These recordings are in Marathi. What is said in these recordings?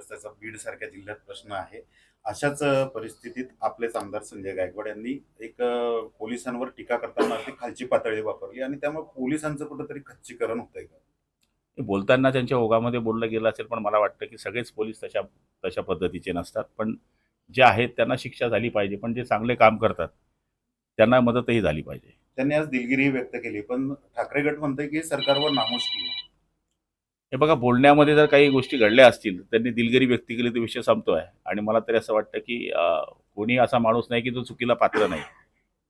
रस्त्याचा बीड सारख्या जिल्ह्यात प्रश्न आहे. अशाच परिस्थितीत आपलेच आमदार संजय गायकवाड यांनी एक पोलिसांवर टीका करताना अगदी खालची पातळी वापरली आणि त्यामुळे पोलिसांचं कुठंतरी खच्चीकरण होतंय का? हे बोलताना त्यांच्या ओघामध्ये बोललं गेलं असेल, पण मला वाटतं की सगळेच पोलीस तशा तशा पद्धतीचे नसतात. पण जे आहेत त्यांना शिक्षा झाली पाहिजे. पण जे चांगले काम करतात, त्यांना मदतही झाली पाहिजे. त्यांनी आज दिलगिरी व्यक्त केली, पण ठाकरे गट म्हणतोय की सरकारवर नामुष्की आहे. हे बघा, बोलण्यामध्ये जर काही गोष्टी घडल्या असतील, त्यांनी दिलगिरी व्यक्त केली तर विषय संपतोय. आणि मला तरी असं वाटतं की कोणी असा माणूस नाही की जो चुकीला पात्र नाही.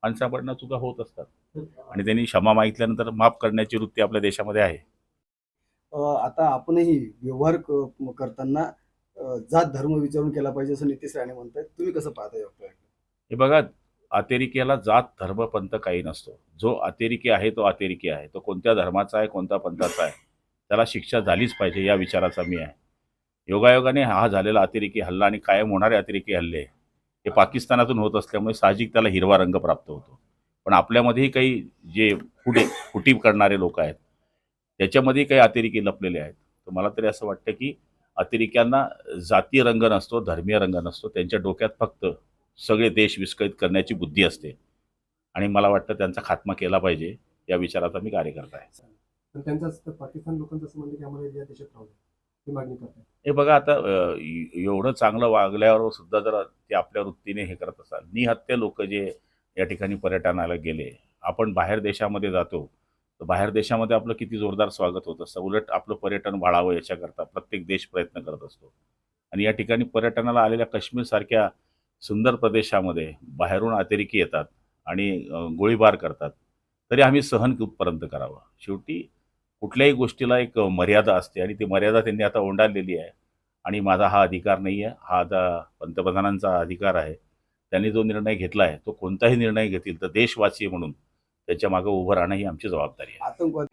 माणसाकडनं चुका होत असतात आणि त्यांनी क्षमा मागितल्यानंतर माफ करण्याची वृत्ती आपल्या देशामध्ये आहे. आता आपणही व्यवहार करताना जात धर्म विचारून केला पाहिजे असं नितेश राणे म्हणतात. तुम्ही कसं पाहता या वक्तव्याकडे? हे बघा, अतिरेक्याला जात, धर्म, पंथ काही नसतो. जो अतिरेकी आहे तो अतिरेकी आहे. तो कोणत्या धर्माचा आहे, कोणत्या पंथाचा आहे, त्याला शिक्षा झालीच पाहिजे या विचाराचा मी आहे. योगायोगाने हा झालेला अतिरेकी हल्ला आणि कायम होणारे अतिरेकी हल्ले हे पाकिस्तानातून होत असल्यामुळे साहजिक त्याला हिरवा रंग प्राप्त होतो. पण आपल्यामध्येही काही जे फुटी करणारे लोक आहेत, त्याच्यामध्येही काही अतिरेकी लपलेले आहेत. तर मला तरी असं वाटतं की अतिरेक्यांना जातीय रंग नसतो, धर्मीय रंग नसतो. त्यांच्या डोक्यात फक्त सगळे देश विस्कळीत करण्याची बुद्धी असते आणि मला वाटतं त्यांचा खात्मा केला पाहिजे या विचाराचा मी कार्यकर्ता आहे. पण त्यांचं असं पाकिस्तान लोकांचं असं म्हणणं की आम्हाला या देशात राहू द्या, ही मागणी करतात. हे बघा, आता एवढं चांगलं वागल्यावर सुद्धा जर ते आपल्या वृत्तीने हे करत असाल, निहत्ते लोक जे या ठिकाणी पर्यटनाला गेले, आपण बाहेर देशामध्ये जातो तर बाहेर देशामध्ये आपलं किती जोरदार स्वागत होत असतं. उलट आपलं पर्यटन वाढावं याच्याकरता प्रत्येक देश प्रयत्न करत असतो. आणि या ठिकाणी पर्यटनाला आलेल्या काश्मीरसारख्या सुंदर प्रदेशामध्ये बाहेरून अतिरेकी येतात आणि गोळीबार करतात. तरी आम्ही सहन कुठपर्यंत करावं? शेवटी कुठल्याही गोष्टीला एक मर्यादा असते आणि ती मर्यादा त्यांनी आता ओंडाळलेली आहे. आणि माझा हा अधिकार नाही आहे, हा आता पंतप्रधानांचा अधिकार आहे. त्यांनी जो निर्णय घेतला आहे, तो कोणताही निर्णय घेतील तर देशवासी म्हणून त्याच्या मागे उभं राहणं ही आमची जबाबदारी आहे. आतंकवाद